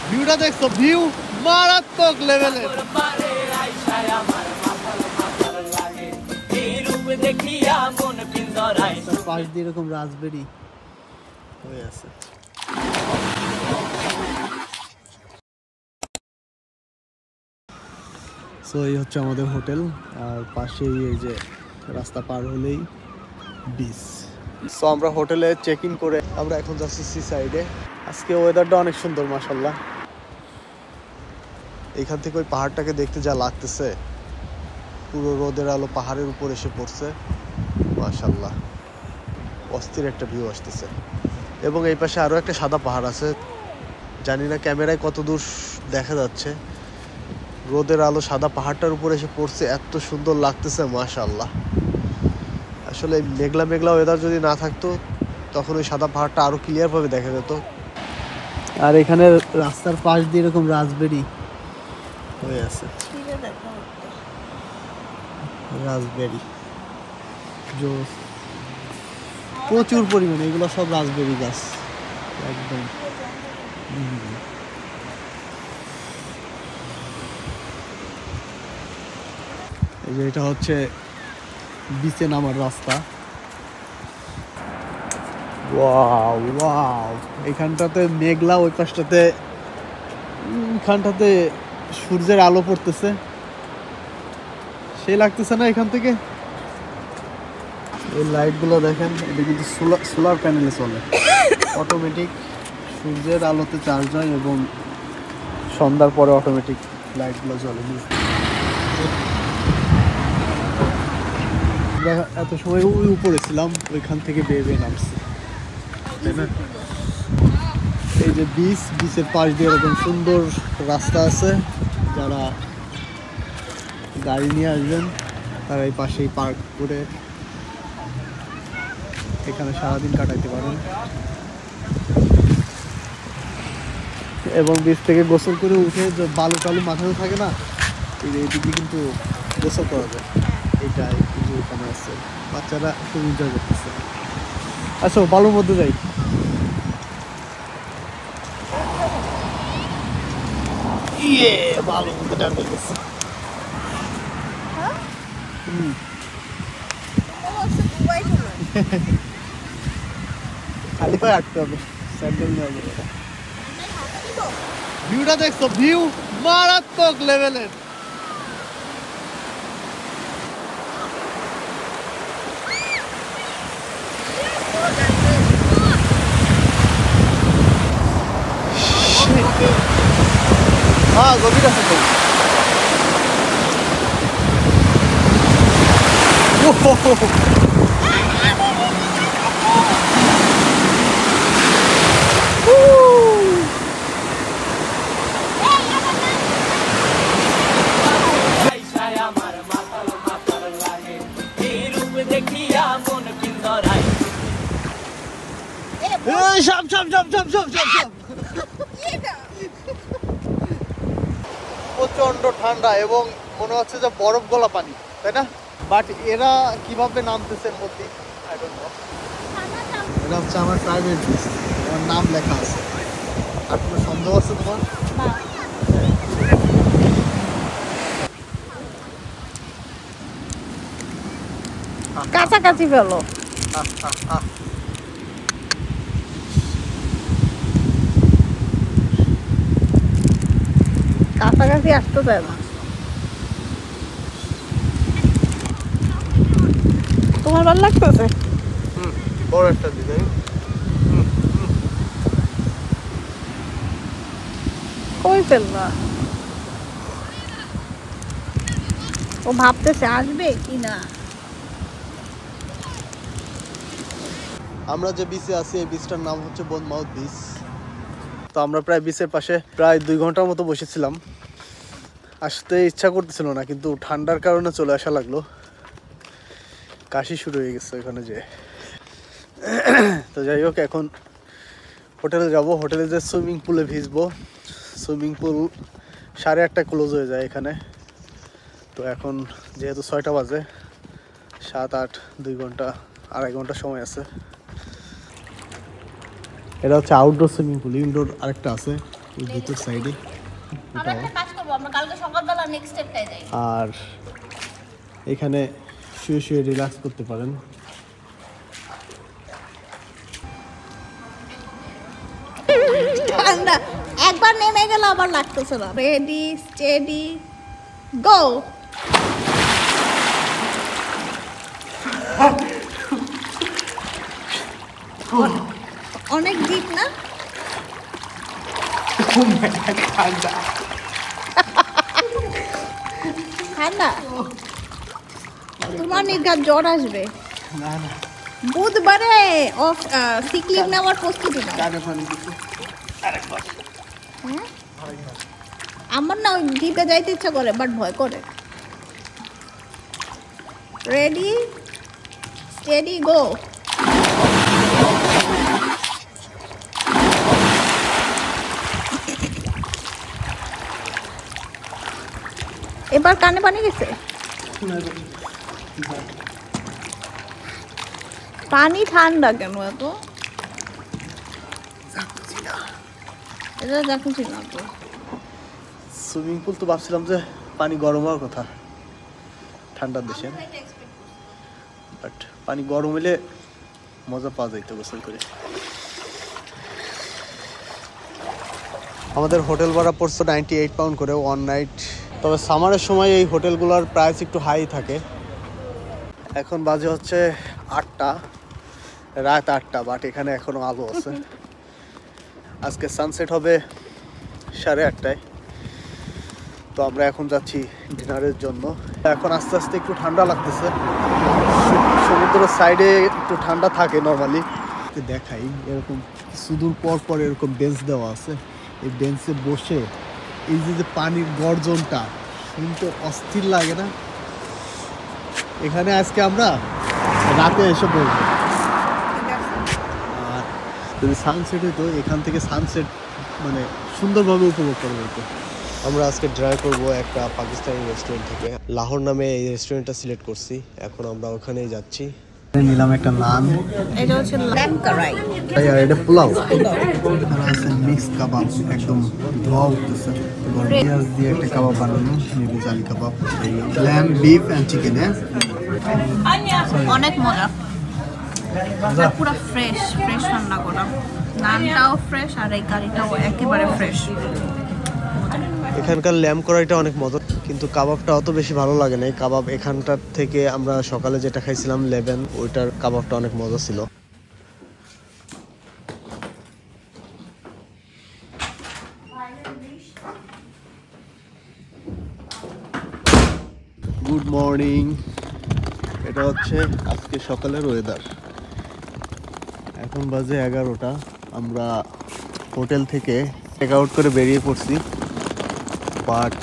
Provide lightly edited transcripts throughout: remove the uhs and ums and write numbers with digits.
ভিউটা দেখছো? ভিউ মারাত্মক লেভেলের। পাশ দিয়ে এরকম রাজবেরি হয়ে আছে। সো এই হচ্ছে আমাদের হোটেল, আর পাশেই এই যে রাস্তা পার হলেই বিচ। সো আমরা হোটেলে চেক ইন করে আমরা এখন যাচ্ছি সি সাইডে। আজকে ওয়েদারটা অনেক সুন্দর মাশাআল্লাহ। এইখান থেকে ওই পাহাড়টাকে দেখতে যা লাগতেছে, পুরো রোদের আলো পাহাড়ের উপর এসে পড়ছে, মাশাআল্লাহ অস্থির একটা ভিউ আসতেছে। এবং এই পাশে আরও একটা সাদা পাহাড় আছে, জানি না ক্যামেরায় কত দূর দেখা যাচ্ছে। রোদের আলো সাদা পাহাড়টার উপর এসে পড়ছে, এত সুন্দর লাগতেছে মাশাআল্লাহ। আসলে মেঘলা মেঘলা ওয়েদার যদি না থাকতো তখন ওই সাদা পাহাড়টা আরো ক্লিয়ার ভাবে দেখা যেত। আর এখানে রাস্তার পাশ দিয়ে এরকম রাজবেরি হয়ে আছে, রাজবেরি প্রচুর পরিমাণে, এগুলো সব রাজবেরি গাছ একদম। এই যে এটা হচ্ছে বিচে নামার রাস্তা। ওয়াও ওয়াও, এখানটাতে মেঘলা, ওই পাশটাতে এখানটাতে সূর্যের আলো পড়তেছে, সেই লাগতেছে না এখান থেকে? এই লাইটগুলো দেখেন, এটা কিন্তু সোলার প্যানেলে চলে, অটোমেটিক সূর্যের আলোতে চার্জ হয় এবং সন্ধ্যার পরে অটোমেটিক লাইটগুলো জ্বলে। এত সময় ওই উপরে ছিলাম, ওইখান থেকে বেয়ে নামছি, তাই না? এই যে বিচের পাশ দিয়ে এরকম সুন্দর রাস্তা আছে, যারা গাড়ি নিয়ে আসবেন তারা এই পাশেই পার্ক করে এখানে সারাদিন কাটাইতে পারেন। এবং বিচ থেকে গোসল করে উঠে যে বালু টালু মাথায় থাকে না, এইদিকে কিন্তু গোসল করা যায়। এইটাই কিন্তু এখানে আছে, বাচ্চারা খুব এনজয় করতেছে। আচ্ছা বালুর মধ্যে যাই। বালুর মধ্যে ডাকে গেছে। খালি পায়ে হাঁটতে হবে, স্যান্ডেল নেওয়া যাবে না। ভিউটা দেখছো? ভিউ মারাত্মক লেভেলের। হ্যাঁ গভীর আছে তো। প্রচন্ড ঠান্ডা এবং মনে হচ্ছে যে বরফ গলা পানি, তাই না? বাট এরা কিভাবে নামতেছে মধ্যে, এটা হচ্ছে আমার প্রাইভেট বিচ, আমার নাম লেখা আছে। আর কোনো সন্দেহ আছে তোমার? কাছাকাছি ফেলো, কাছাকাছি আসতে চায় না। তোমার ভালো লাগতেছে? বড় একটা ডিজাইন। কই ফেলবা? ও ভাবতেছে আসবে কি না। আমরা যে বিচে আছি এই বিচটার নাম হচ্ছে বোনমাউথ বিচ। তো আমরা প্রায় বিচের পাশে প্রায় 2 ঘন্টার মতো বসেছিলাম। আসতে ইচ্ছা করতেছিল না, কিন্তু ঠান্ডার কারণে চলে আসা লাগলো। কাশি শুরু হয়ে গেছে এখানে যে। তো যাই হোক, এখন হোটেলে যাব, হোটেলে যে সুইমিং পুলে ভিজবো। সুইমিং পুল 8:30 ক্লোজ হয়ে যায় এখানে। তো এখন যেহেতু 6টা বাজে, 7, 8, 2 ঘন্টা 2.5 ঘন্টা সময় আছে। এটা হচ্ছে আউটডোর সুইমিং পুল, ইনডোর আরেকটা আছে। ওই ভিতর সাইডে। আমরা একটা কাজ করব, আমরা কালকে সকালবেলা নেক্সট স্টেপটাই যাই। আর এখানে শুয়ে শুয়ে রিল্যাক্স করতে পারেন। ঠান্ডা একবার নেমে গেল আবার লাগতেছে না। Ready steady go. অনেক ডিপ না? ঠান্ডা তোমার নির্ঘাত জ্বর আসবে। বুধবারে সিক লিভ নেওয়ার প্রস্তুতি নাও। হ্যাঁ? আমার না ডিপে যাইতে ইচ্ছা করে বাট ভয় করে। Ready steady go. এবার কানে পানি গেছে? পানি ঠান্ডা কেন এত? এটা জাকুজি না তো। সুইমিং পুল তো ভাবছিলাম যে পানি গরম হওয়ার কথা ঠান্ডার দেশে, বাট পানি গরম হলে মজা পাওয়া যাইতো গোসল করে। আমাদের হোটেল ভাড়া পড়ছে 98 পাউন্ড করে ওয়ান নাইট। তবে সামারের সময় এই হোটেলগুলোর প্রাইস একটু হাই থাকে। এখন বাজে হচ্ছে 8টা, রাত 8টা, বাট এখানে এখনো আলো আছে। আজকে সানসেট হবে 8:30টায়। তো আমরা এখন যাচ্ছি ডিনারের জন্য। এখন আস্তে আস্তে একটু ঠান্ডা লাগতেছে। সমুদ্রের সাইডে একটু ঠান্ডা থাকে নর্মালি। দেখাই এরকম সুদূর পর পর এরকম বেঞ্চ দেওয়া আছে। এই বেঞ্চে বসে এই যে পানির গর্জনটা শুনতে অস্থির লাগে না? এখানে আজকে আমরা রাতে এসে বলবো। আর যদি সানসেট হইতো এখান থেকে সানসেট মানে সুন্দরভাবে উপভোগ করবো হতো। আমরা আজকে ট্রাই করব একটা পাকিস্তানি রেস্টুরেন্ট থেকে। লাহোর নামে এই রেস্টুরেন্টটা সিলেক্ট করছি। এখন আমরা ওখানেই যাচ্ছি। নিলাম একটা নান। এটা হচ্ছে ল্যাম্ব কারাই। আর এটা পোলাও। আর আছে মিক্স কাবাব, একদম ধোয়া উঠতেছে। পেঁয়াজ দিয়ে একটা কাবাব বানানো, মেবি জালি kebab. Lamb, beef and chicken. অনেক মজা। পুরো ফ্রেশ ফ্রেশ রান্না করা। নানটাও ফ্রেশ আর এই কারিটাও একেবারে ফ্রেশ। এখানকার ল্যাম্ব কড়াইটা অনেক মজা, কিন্তু কাবাবটা অত বেশি ভালো লাগে না। এই কাবাব এখানটার থেকে আমরা সকালে যেটা খাইছিলাম লেবেন, ওইটার কাবাবটা অনেক মজা ছিল। Good morning. এটা হচ্ছে আজকে সকালের ওয়েদার। এখন বাজে 11টা। আমরা হোটেল থেকে চেক আউট করে বেরিয়ে পড়ছি, বাট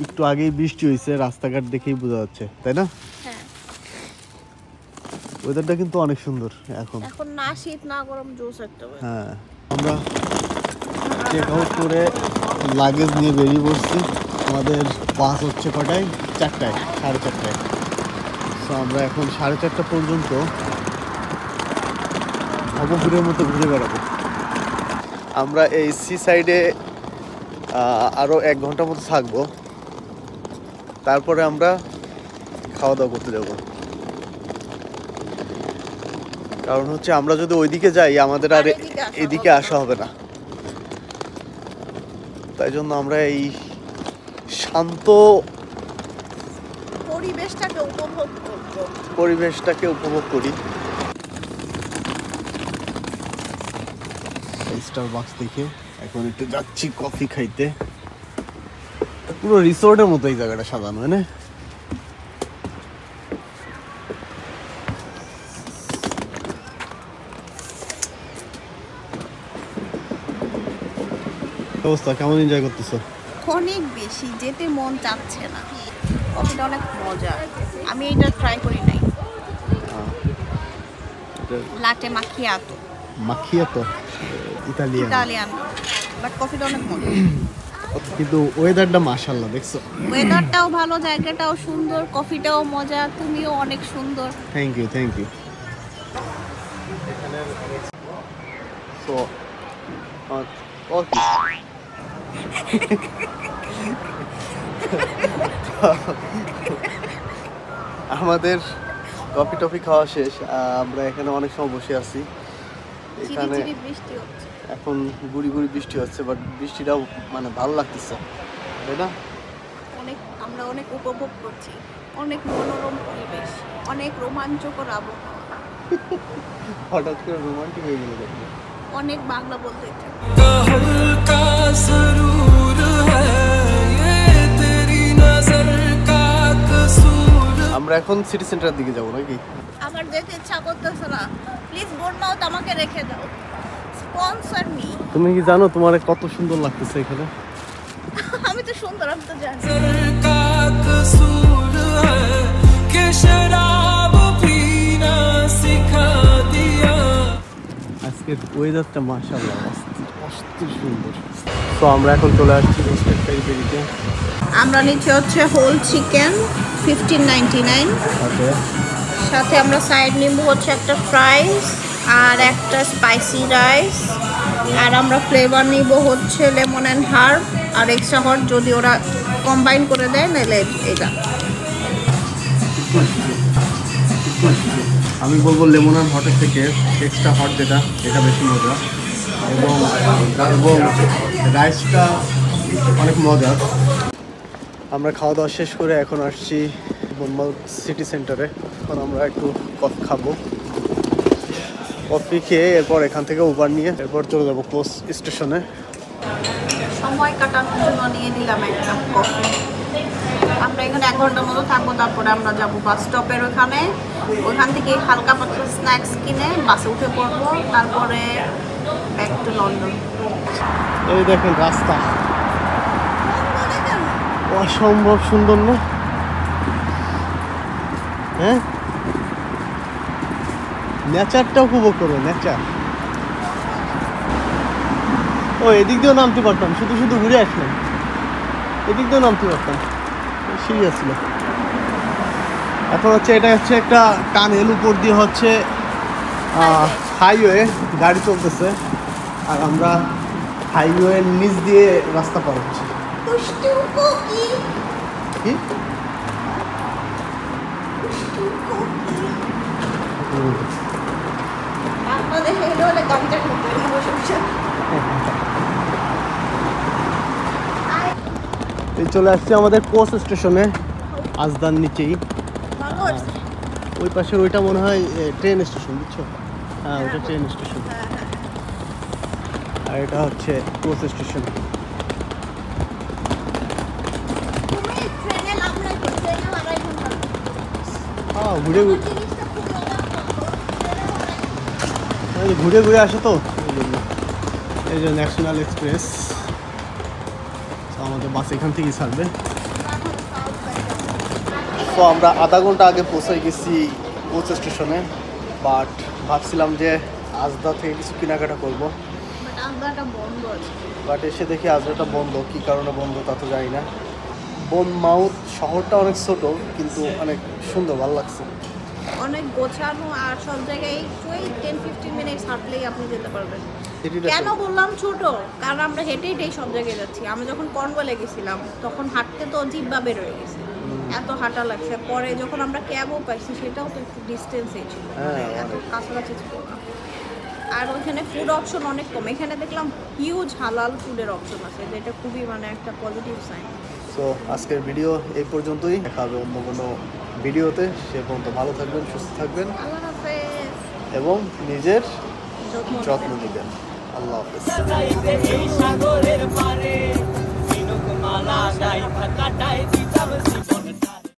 একটু আগেই বৃষ্টি হয়েছে। রাস্তাঘাট দেখেই বোঝা যাচ্ছে, তাই না? হ্যাঁ, ওয়েদারটা কিন্তু অনেক সুন্দর এখন। এখন না শীত না গরম, জোস একটা। হ্যাঁ, আমরা চেক আউট করে লাগেজ নিয়ে বেরিয়ে পড়ছি। আমাদের বাস হচ্ছে কটায়? 4টায়, 4:30টায়। সো আমরা এখন 4:30 পর্যন্ত অবঘুরের মতো ঘুরে বেড়াবো। আমরা এই সি সাইডে আরও 1 ঘন্টার মতো থাকবো। তারপরে আমরা খাওয়া দাওয়া করতে যাব। কারণ হচ্ছে আমরা যদি ওইদিকে যাই আমাদের আর এদিকে আসা হবে না। তাই জন্য আমরা এই শান্ত পরিবেশটাকে উপভোগ করি। স্টারবাকস দেখে এখন একটু যাচ্ছি কফি খাইতে। পুরো রিসোর্টের মতো এই জায়গাটা সাজানো, হয় না? অবস্থা কেমন এনজয় করতেছো? অনেক বেশি, যেতে মন চাচ্ছে না। কফিটা অনেক মজা। আমি এটা ট্রাই করি নাই। লাটে মাকিয়াতো। মাকিয়াতো ইতালিয়ান, বাট কফিটা অনেক মজা। কিন্তু ওয়েদারটা মাশাআল্লাহ, দেখছো? ওয়েদারটাও ভালো, জায়গাটাও সুন্দর, কফিটাও মজা, তুমিও অনেক সুন্দর। Thank you, thank you. So আমাদের কফি টফি খাওয়া শেষ। আমরা এখানে অনেক সময় বসে আছি। এখানে বৃষ্টি হচ্ছে, এখন গুড়ি গুড়ি বৃষ্টি হচ্ছে, বাট বৃষ্টিটাও মানে ভালো লাগতেছে, তাই না? আমরা অনেক উপভোগ করছি, অনেক মনোরম পরিবেশ, অনেক রোমাঞ্চকর আবহাওয়া। হঠাৎ করে রোমান্টিক হয়ে গেল দেখি। অনেক বাংলা বলতে ইচ্ছে। আমরা এখন সিটি সেন্টারের দিকে যাবো নাকি? আমার যেতে ইচ্ছা করতেছে না, প্লিজ বোর্ডমাউথ আমাকে রেখে দাও, স্পন্সর মি। তুমি কি জানো তোমার কত সুন্দর লাগতেছে এখানে? আমি তো সুন্দর, আমি তো জানি। আজকের ওয়েদারটা মাশাআল্লাহ অস্থির সুন্দর। তো আমরা এখন চলে আসছি রোস্টেড পেরিপেরিতে। আমরা নিচে হচ্ছে হোল চিকেন 15.99, সাথে আমরা সাইড নিব হচ্ছে একটা ফ্রাইস আর একটা স্পাইসি রাইস, আর আমরা ফ্লেভার নিব হচ্ছে লেমন অ্যান্ড হার্ব আর এক্সট্রা হট যদি ওরা কম্বাইন করে দেয়, নাহলে এটা। আমি বলবো লেমন অ্যান্ড হটের থেকে এক্সট্রা হট যেটা, এটা বেশি মজা, এবং রাইসটা অনেক মজার। আমরা খাওয়া দাওয়া শেষ করে এখন আসছি বোরমাউথ সিটি সেন্টারে। এখন আমরা একটু কফি খাবো, কফি খেয়ে এরপর এখান থেকে উবার নিয়ে এরপর চলে যাবো কোচ স্টেশনে। সময় কাটানোর জন্য নিয়ে নিলাম একটা কফি। আমরা এখানে 1 ঘন্টার মতো থাকবো, তারপরে আমরা যাবো বাস স্টপের ওখানে। ওখান থেকে হালকা পাতলা স্ন্যাক্স কিনে বাসে উঠে পড়বো, তারপরে ব্যাক টু লন্ডন। এই দেখেন রাস্তা অসম্ভব সুন্দর না? হ্যাঁ, নেচারটা উপভোগ করো, নেচার। ও এদিক দিয়েও নামতে পারতাম, শুধু শুধু ঘুরে আসলাম, এদিক দিয়েও নামতে পারতাম, সিরিয়াস ছিল। এখন হচ্ছে এটা হচ্ছে একটা টানেল, উপর দিয়ে হচ্ছে হাইওয়ে, গাড়ি চলতেছে, আর আমরা হাইওয়ের নিচ দিয়ে রাস্তা পার হচ্ছি। কি? এই চলে আসছে আমাদের কোচ স্টেশনে, আজদার নিচেই। ওই পাশের ওইটা মনে হয় ট্রেন স্টেশন, বুঝছো? হ্যাঁ, ওটা ট্রেন স্টেশন, আর এটা হচ্ছে কোচ স্টেশন। ঘুরে ঘুরে ঘুরে আসে তো, এই যে ন্যাশনাল এক্সপ্রেস। আমাদের বাস এখান থেকেই ছাড়বে। তো আমরা আধা ঘন্টা আগে পৌঁছে গেছি কোচ স্টেশনে, বাট ভাবছিলাম যে আজদা থেকে কিছু কেনাকাটা করবো, বাট এসে দেখি আজদাটা বন্ধ। কি কারণে বন্ধ তা তো জানি না। বোরমাউথ শহরটা অনেক ছোট, কিন্তু অনেক সুন্দর, ভালো লাগছে, অনেক গোছানো, আর সব জায়গায় 10-15 মিনিট হাঁটলেই আপনি যেতে পারবেন। কেন বললাম ছোট? কারণ আমরা হেঁটে হেঁটেই সব জায়গায় যাচ্ছি। আমি যখন কর্নওয়ালে গেছিলাম তখন হাঁটতে তো জিব্বা বের হয়ে গেছে, এত হাঁটা লাগছে। পরে যখন আমরা ক্যাবও পাইছি সেটাও তো একটু ডিস্টেন্সেই ছিল, এত কাছাকাছি ছিল না। আর ওইখানে ফুড অপশন অনেক কম। এখানে দেখলাম হিউজ হালাল ফুডের অপশন আছে, যেটা খুবই মানে একটা পজিটিভ সাইন। সো আজকের ভিডিও এই পর্যন্তই, দেখা হবে অন্য কোনো ভিডিওতে। সে পর্যন্ত ভালো থাকবেন, সুস্থ থাকবেন, আল্লাহ হাফেজ, এবং নিজের যত্ন নেবেন। আল্লাহ হাফেজ।